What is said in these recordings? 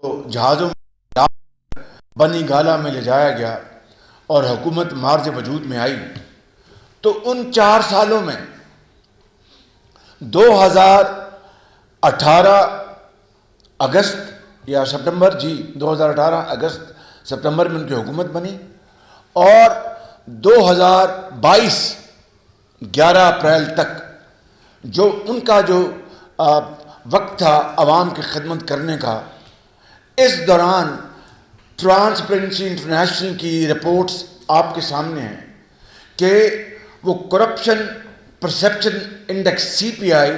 جہازوں میں بنی گالا میں لے جایا گیا اور حکومت مارج وجود میں آئی، تو ان 4 سالوں میں 2018 اگست یا سپٹمبر 2018 اگست سپٹمبر میں ان کی حکومت بنی، اور 2022 11 اپریل تک جو ان کا وقت تھا عوام کی خدمت کرنے کا، اس دوران ٹرانسپیرنسی انٹرنیشنل کی رپورٹس آپ کے سامنے ہیں کہ وہ کرپشن پرسیپشن انڈیکس CPI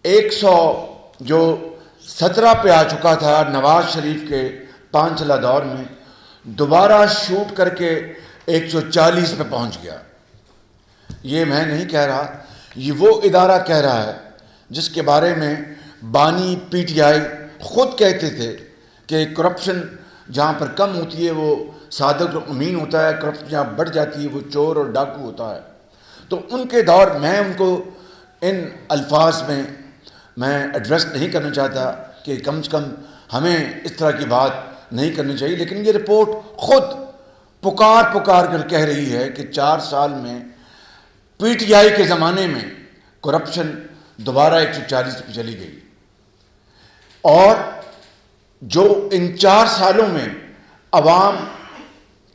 117 پہ آ چکا تھا نواز شریف کے 5 سالہ دور میں، دوبارہ شوٹ کر کے 140 پہ پہنچ گیا۔ یہ میں نہیں کہہ رہا، یہ وہ ادارہ کہہ رہا ہے جس کے بارے میں بانی PTI خود کہتے تھے کہ کرپشن جہاں پر کم ہوتی ہے وہ صادق و امین ہوتا ہے، کرپشن جہاں بڑھ جاتی ہے وہ چور اور ڈاکو ہوتا ہے۔ تو ان کے دور میں ان کو ان الفاظ میں ایڈریس نہیں کرنا چاہتا کہ کم سے کم ہمیں اس طرح کی بات نہیں کرنی چاہیے، لیکن یہ رپورٹ خود پکار کر کہہ رہی ہے کہ 4 سال میں PTI کے زمانے میں کرپشن دوبارہ 140 پہ چلی گئی، اور جو ان 4 سالوں میں عوام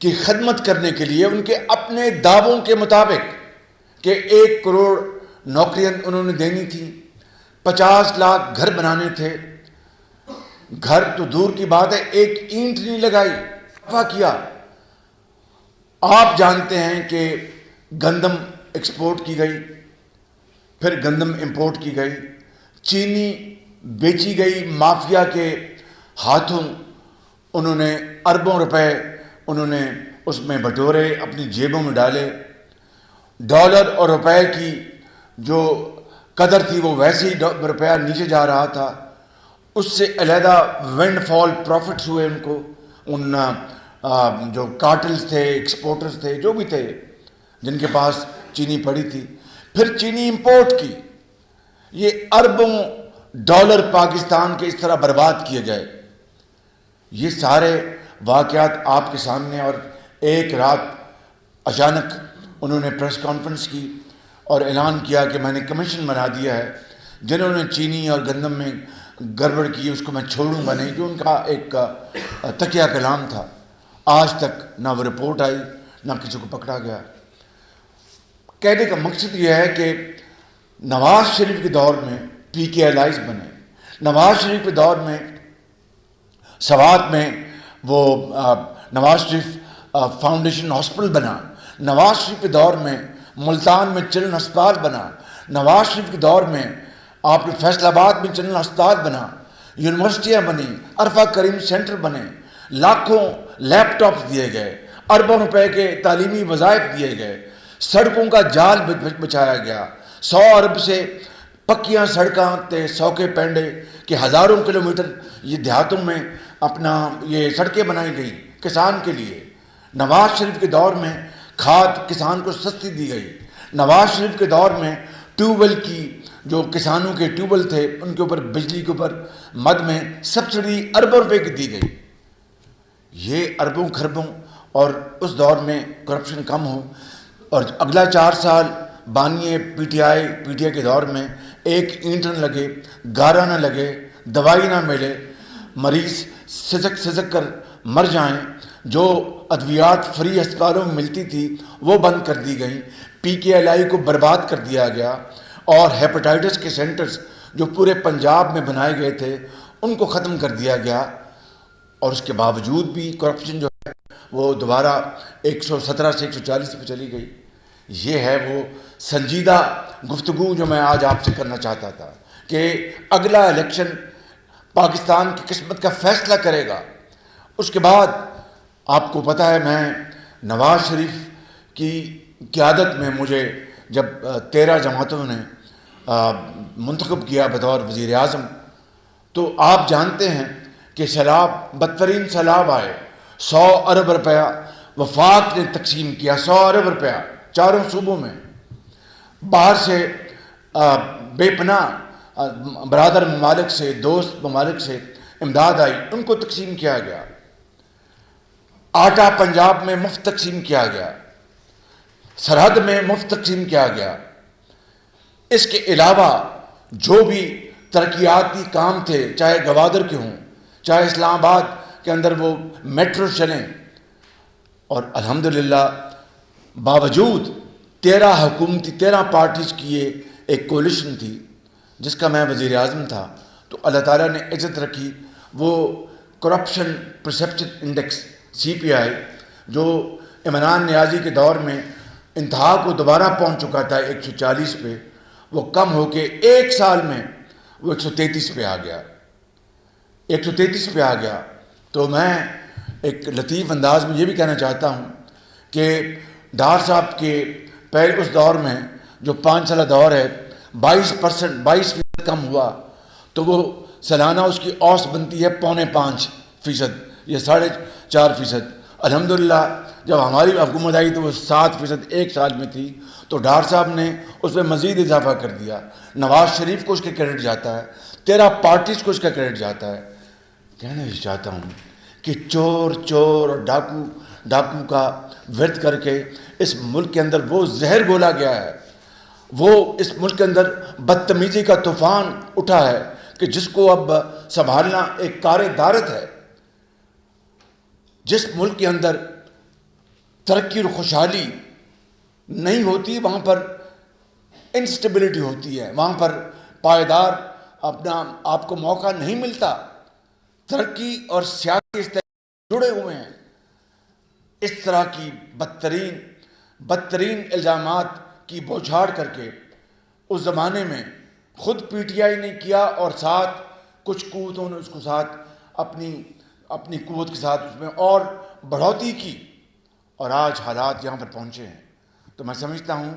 کی خدمت کرنے کے لیے ان کے اپنے دعووں کے مطابق کہ 1 کروڑ نوکریاں انہوں نے دینی تھی، 50 لاکھ گھر بنانے تھے، گھر تو دور کی بات ہے، ایک اینٹ نہیں لگائی، دفاع کیا۔ آپ جانتے ہیں کہ گندم ایکسپورٹ کی گئی، پھر گندم امپورٹ کی گئی، چینی بیچی گئی مافیا کے ہاتھوں، انہوں نے اربوں روپے انہوں نے اس میں بٹورے، اپنی جیبوں میں ڈالے، ڈالر اور روپے کی جو قدر تھی وہ ویسے ہی روپیہ نیچے جا رہا تھا، اس سے علیحدہ ونڈ فال پروفٹس ہوئے ان کو، ان جو کارٹلز تھے، ایکسپورٹرز تھے، جو بھی تھے جن کے پاس چینی پڑی تھی، پھر چینی امپورٹ کی، یہ اربوں ڈالر پاکستان کے اس طرح برباد کیے گئے۔ یہ سارے واقعات آپ کے سامنے، اور ایک رات اچانک انہوں نے پریس کانفرنس کی اور اعلان کیا کہ میں نے کمیشن بنا دیا ہے، جنہوں نے چینی اور گندم میں گڑبڑ کی اس کو میں چھوڑوں گا نہیں، جو ان کا ایک تکیہ کلام تھا۔ آج تک نہ وہ رپورٹ آئی، نہ کسی کو پکڑا گیا۔ کہنے کا مقصد یہ ہے کہ نواز شریف کے دور میں PK الائز بنے، نواز شریف کے دور میں سوات میں وہ نواز شریف فاؤنڈیشن ہاسپٹل بنا، نواز شریف کے دور میں ملتان میں چلن ہسپتال بنا، نواز شریف کے دور میں آپ نے فیصل آباد میں چلن ہسپتال بنا، یونیورسٹیاں بنی، عرفہ کریم سینٹر بنے، لاکھوں لیپ ٹاپس دیے گئے، اربوں روپے کے تعلیمی وظائف دیے گئے، سڑکوں کا جال بچھایا گیا، 100 ارب سے پکیاں سڑکاں تے 100 کے پینڈے کہ ہزاروں کلومیٹر یہ دیہاتوں میں اپنا یہ سڑکیں بنائی گئی کسان کے لیے۔ نواز شریف کے دور میں کھاد کسان کو سستی دی گئی، نواز شریف کے دور میں ٹیوب ویل کی جو کسانوں کے ٹیوب ویل تھے ان کے اوپر بجلی کے اوپر مد میں سبسڈی اربوں روپے کی دی گئی۔ یہ اربوں خربوں، اور اس دور میں کرپشن کم ہو، اور اگلا 4 سال بانی PTI کے دور میں ایک اینٹ نہ لگے، گارا نہ لگے، دوائی نہ ملے، مریض سزک کر مر جائیں، جو ادویات فری ہسپتالوں میں ملتی تھی وہ بند کر دی گئیں، PKLI کو برباد کر دیا گیا، اور ہیپاٹائٹس کے سینٹرز جو پورے پنجاب میں بنائے گئے تھے ان کو ختم کر دیا گیا، اور اس کے باوجود بھی کرپشن جو ہے وہ دوبارہ 117 سے 140 پہ چلی گئی۔ یہ ہے وہ سنجیدہ گفتگو جو میں آج آپ سے کرنا چاہتا تھا کہ اگلا الیکشن پاکستان کی قسمت کا فیصلہ کرے گا۔ اس کے بعد آپ کو پتہ ہے میں نواز شریف کی قیادت میں مجھے جب 13 جماعتوں نے منتخب کیا بطور وزیر اعظم، تو آپ جانتے ہیں کہ سیلاب، بدترین سیلاب آئے، 100 ارب روپیہ وفاق نے تقسیم کیا، 100 ارب روپیہ 4 صوبوں میں، باہر سے بے پناہ برادر ممالک سے، دوست ممالک سے امداد آئی ان کو تقسیم کیا گیا، آٹا پنجاب میں مفت تقسیم کیا گیا، سرحد میں مفت تقسیم کیا گیا۔ اس کے علاوہ جو بھی ترقیاتی کام تھے، چاہے گوادر کے ہوں، چاہے اسلام آباد کے اندر وہ میٹرو چلیں، اور الحمدللہ باوجود 13 پارٹیز کی یہ ایک کولیشن تھی جس کا میں وزیر اعظم تھا، تو اللہ تعالیٰ نے عزت رکھی۔ وہ کرپشن پرسیپشن انڈیکس CPI جو عمران نیازی کے دور میں انتہا کو دوبارہ پہنچ چکا تھا 140 پہ، وہ کم ہو کے ایک سال میں وہ 133 پہ آ گیا، 133 پہ آ گیا۔ تو میں ایک لطیف انداز میں یہ بھی کہنا چاہتا ہوں کہ ڈار صاحب کے پہلے اس دور میں جو 5 سالہ دور ہے 22% کم ہوا، تو وہ سالانہ اس کی اوس بنتی ہے 4.25%، یہ 4.5%۔ الحمدللہ جب ہماری حکومت آئی تو وہ 7% ایک سال میں تھی، تو ڈار صاحب نے اس میں مزید اضافہ کر دیا۔ نواز شریف کو اس کے کریڈٹ جاتا ہے، 13 پارٹیز کو اس کا کریڈٹ جاتا ہے۔ کہنا یہ چاہتا ہوں کہ چور اور ڈاکو کا ورد کر کے اس ملک کے اندر وہ زہر گھولا گیا ہے، وہ اس ملک کے اندر بدتمیزی کا طوفان اٹھا ہے کہ جس کو اب سنبھالنا ایک کار دارت ہے۔ جس ملک کے اندر ترقی اور خوشحالی نہیں ہوتی وہاں پر انسٹیبلٹی ہوتی ہے، وہاں پر پائیدار اپنا آپ کو موقع نہیں ملتا۔ ترقی اور سیاسی استحکام جڑے ہوئے ہیں۔ اس طرح کی بدترین الزامات کی بوچھاڑ کر کے اس زمانے میں خود PTI نے کیا، اور ساتھ کچھ قوتوں نے اس کو ساتھ اپنی قوت کے ساتھ اس میں اور بڑھوتری کی، اور آج حالات یہاں پر پہنچے ہیں۔ تو میں سمجھتا ہوں،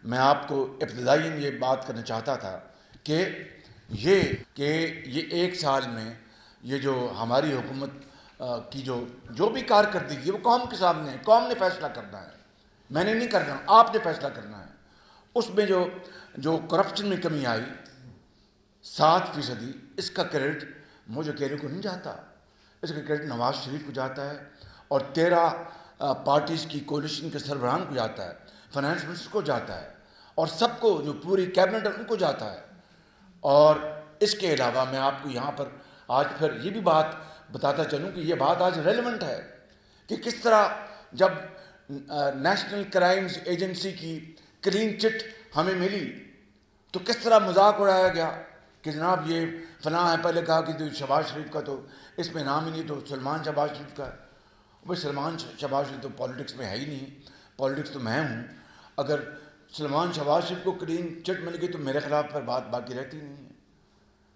میں آپ کو ابتدائیاً یہ بات کرنا چاہتا تھا کہ یہ ایک سال میں یہ جو ہماری حکومت کی جو بھی کارکردگی ہے وہ قوم کے سامنے ہے، قوم نے فیصلہ کرنا ہے، میں نے نہیں کرنا، آپ نے فیصلہ کرنا ہے۔ اس میں جو کرپشن میں کمی آئی 7%، اس کا کریڈٹ مجھے اکیلے کو نہیں جاتا، اس کا کریڈٹ نواز شریف کو جاتا ہے، اور 13 پارٹیز کی کولیشن کے سربراہان کو جاتا ہے، فائنانس منسٹر کو جاتا ہے، اور سب کو جو پوری کیبنٹ ہے ان کو جاتا ہے۔ اور اس کے علاوہ میں آپ کو یہاں پر آج پھر یہ بھی بات بتاتا چلوں کہ یہ بات آج ریلیونٹ ہے کہ کس طرح جب نیشنل کرائمز ایجنسی کی کلین چٹ ہمیں ملی تو کس طرح مذاق اڑایا گیا کہ جناب یہ فلاں ہے، پہلے کہا کہ جو شہباز شریف کا تو اس میں نام ہی نہیں، تو سلمان شہباز شریف کا ہے۔ بھائی سلمان شہباز شریف تو پالیٹکس میں ہے ہی نہیں، پالیٹکس تو میں ہوں۔ اگر سلمان شہباز شریف کو کلین چٹ مل گئی تو میرے خلاف پر بات باقی رہتی نہیں ہے،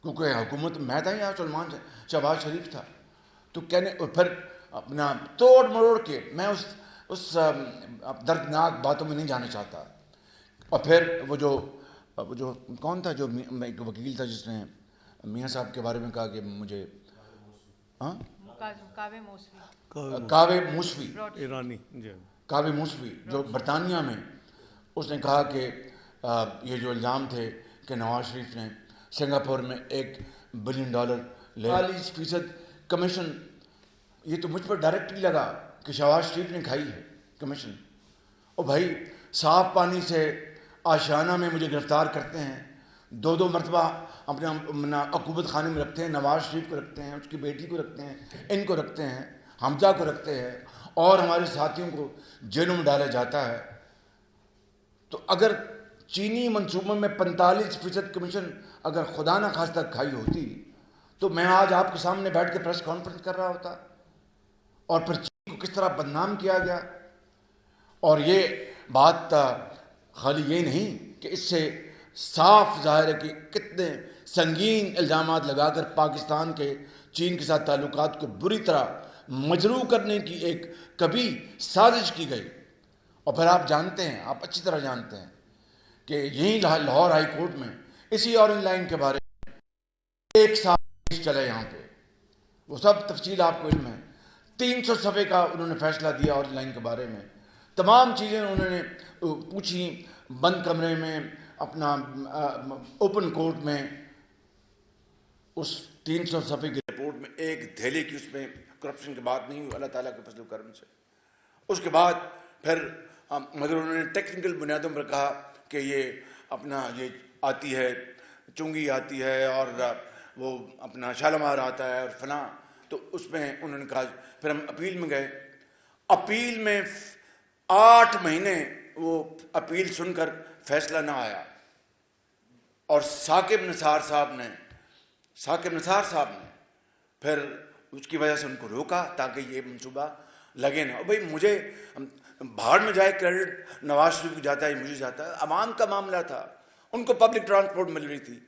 کیونکہ حکومت میں تھا یا سلمان شہباز شریف تھا۔ تو کہنے اور پھر اپنا توڑ مروڑ کے میں اس دردناک باتوں میں نہیں جانا چاہتا۔ اور پھر وہ جو کون تھا، جو ایک وکیل تھا جس نے میاں صاحب کے بارے میں کہا کہ مجھے کاوے موسوی جو برطانیہ میں، اس نے کہا کہ یہ جو الزام تھے کہ نواز شریف نے سنگاپور میں $1 بلین لے 40% کمیشن، یہ تو مجھ پر ڈائریکٹلی لگا کہ شہباز شریف نے کھائی ہے کمیشن۔ اور بھائی صاف پانی سے آشیانہ میں مجھے گرفتار کرتے ہیں، 2 مرتبہ اپنے عقوبت خانے میں رکھتے ہیں، نواز شریف کو رکھتے ہیں، اس کی بیٹی کو رکھتے ہیں، ان کو رکھتے ہیں، حمزہ کو رکھتے ہیں، اور ہمارے ساتھیوں کو جیلوں میں ڈالا جاتا ہے۔ تو اگر چینی منصوبوں میں 45% کمیشن اگر خدا نہ خواستہ کھائی ہوتی تو میں آج آپ کے سامنے بیٹھ کے پریس کانفرنس کر رہا ہوتا۔ اور پھر چین کو کس طرح بدنام کیا گیا۔ اور یہ بات خالی یہ نہیں کہ اس سے صاف ظاہر ہے کہ کتنے سنگین الزامات لگا کر پاکستان کے چین کے ساتھ تعلقات کو بری طرح مجروح کرنے کی ایک کبھی سازش کی گئی۔ اور پھر آپ جانتے ہیں، آپ اچھی طرح جانتے ہیں کہ یہیں لاہور ہائی کورٹ میں اسی اورنج لائن کے بارے میں 1 سال چلے، یہاں پہ وہ سب تفصیل آپ کو علم ہے۔ 300 صفحے کا انہوں نے فیصلہ دیا اورنج لائن کے بارے میں، تمام چیزیں انہوں نے پوچھی بند کمرے میں، اپنا اوپن کورٹ میں۔ اس 300 صفحے کی رپورٹ میں ایک دھیلے کی اس میں کرپشن کی بات نہیں ہوئی اللہ تعالیٰ کے فضل و کرم سے. اس کے بعد پھر مگر انہوں نے ٹیکنیکل بنیادوں پر کہا کہ یہ اپنا یہ آتی ہے چنگی آتی ہے اور وہ اپنا شالمار آتا ہے اور فلاں. تو اس میں انہوں نے کہا پھر ہم اپیل میں گئے. اپیل میں 8 مہینے وہ اپیل سن کر فیصلہ نہ آیا اور ثاقب نثار صاحب نے پھر اس کی وجہ سے ان کو روکا تاکہ یہ منصوبہ لگے نہ. بھائی مجھے بھاڑ میں جائے کریڈٹ نواز شریف کو جاتا ہے مجھے جاتا ہے. عوام کا معاملہ تھا, ان کو پبلک ٹرانسپورٹ مل رہی تھی.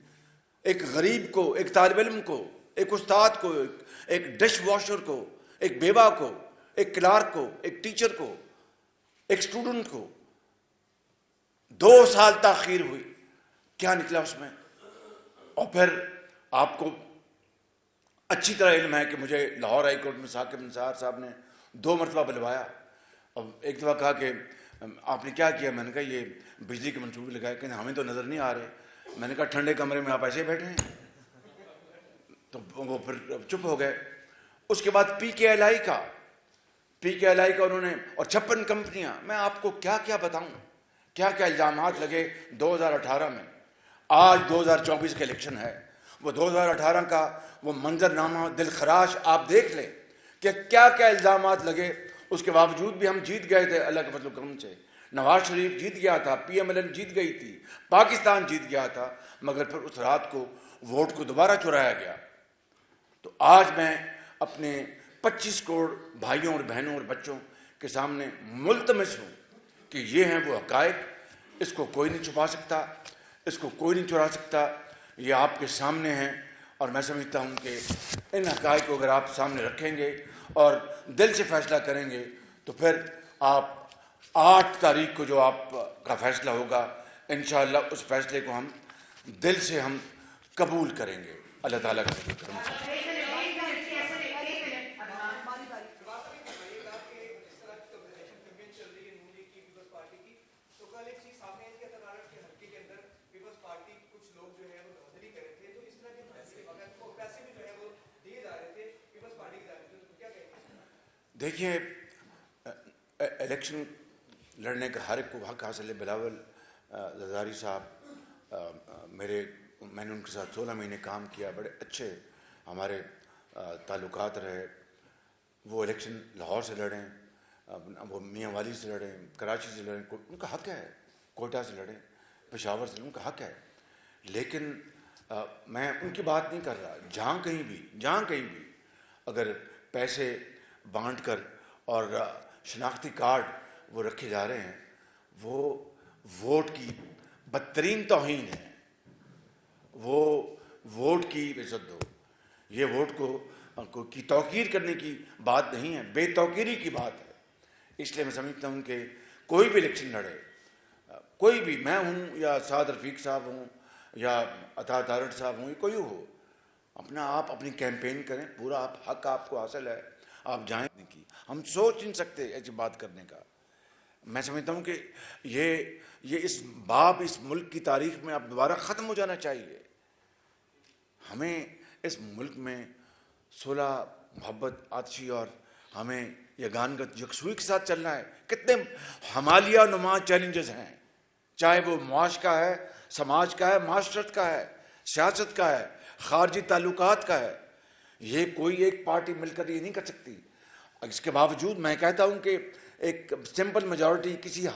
ایک غریب کو, ایک طالب علم کو, ایک استاد کو, ایک ڈش واشر کو, ایک بیوہ کو, ایک کلارک کو, ایک ٹیچر کو, ایک اسٹوڈنٹ کو 2 سال تاخیر ہوئی. کیا نکلا اس میں؟ اور پھر آپ کو اچھی طرح علم ہے کہ مجھے لاہور ہائی کورٹ میں ثاقب نثار صاحب نے 2 مرتبہ بلوایا اور ایک دفعہ کہا کہ آپ نے کیا کیا؟ میں نے کہا یہ بجلی کے منصوبے لگائے. کہ ہمیں تو نظر نہیں آ رہے. میں نے کہا ٹھنڈے کمرے میں آپ ایسے بیٹھے ہیں. تو وہ پھر چپ ہو گئے. اس کے بعد پی کے ایل آئی کا انہوں نے, اور 56 کمپنیاں. میں آپ کو کیا کیا بتاؤں, کیا کیا الزامات لگے 2018 میں. آج 2024 کا الیکشن ہے. وہ 2018 کا وہ منظرنامہ دل خراش آپ دیکھ لیں کہ کیا کیا الزامات لگے. اس کے باوجود بھی ہم جیت گئے تھے اللہ کے فضل و کرم سے. نواز شریف جیت گیا تھا, پی ایم ایل این جیت گئی تھی, پاکستان جیت گیا تھا, مگر پھر اس رات کو ووٹ کو دوبارہ چرایا گیا. تو آج میں اپنے 25 کروڑ بھائیوں اور بہنوں اور بچوں کے سامنے ملتمس ہوں کہ یہ ہیں وہ حقائق. اس کو کوئی نہیں چھپا سکتا, اس کو کوئی نہیں چرا سکتا. یہ آپ کے سامنے ہیں اور میں سمجھتا ہوں کہ ان حقائق کو اگر آپ سامنے رکھیں گے اور دل سے فیصلہ کریں گے تو پھر آپ 8 تاریخ کو جو آپ کا فیصلہ ہوگا انشاءاللہ اس فیصلے کو ہم دل سے ہم قبول کریں گے اللہ تعالیٰ کا فضل و کرم سے. دیکھیے الیکشن لڑنے کا ہر ایک کو حق حاصل ہے. بلاول زرداری صاحب میں نے ان کے ساتھ 16 مہینے کام کیا, بڑے اچھے ہمارے تعلقات رہے. وہ الیکشن لاہور سے لڑیں, وہ میاں والی سے لڑیں, کراچی سے لڑیں, ان کا حق ہے. کوئٹہ سے لڑیں, پشاور سے لڑیں, ان کا حق ہے. لیکن میں ان کی بات نہیں کر رہا. جہاں کہیں بھی اگر پیسے بانٹ کر اور شناختی کارڈ وہ رکھے جا رہے ہیں, وہ ووٹ کی بدترین توہین ہے. وہ ووٹ کی عزت دو. یہ ووٹ کو کی توقیر کرنے کی بات نہیں ہے, بے توقیری کی بات ہے. اس لیے میں سمجھتا ہوں کہ کوئی بھی الیکشن لڑے, کوئی بھی, میں ہوں یا سعد رفیق صاحب ہوں یا عطا تارڑ صاحب ہوں, کوئی ہو, آپ اپنی کیمپین کریں. پورا حق آپ کو حاصل ہے. آپ جائیں کی, ہم سوچ نہیں سکتے ایسی بات کرنے کا. میں سمجھتا ہوں کہ یہ اس ملک کی تاریخ میں اب دوبارہ ختم ہو جانا چاہیے. ہمیں اس ملک میں صلح, محبت, آتشی اور ہمیں یگانگت یکسوئی کے ساتھ چلنا ہے. کتنے ہمالیہ نما چیلنجز ہیں, چاہے وہ معاش کا ہے, سماج کا ہے, معاشرت کا ہے, سیاست کا ہے, خارجی تعلقات کا ہے. یہ کوئی ایک پارٹی مل کر یہ نہیں کر سکتی. اس کے باوجود میں کہتا ہوں کہ ایک سمپل میجورٹی کسی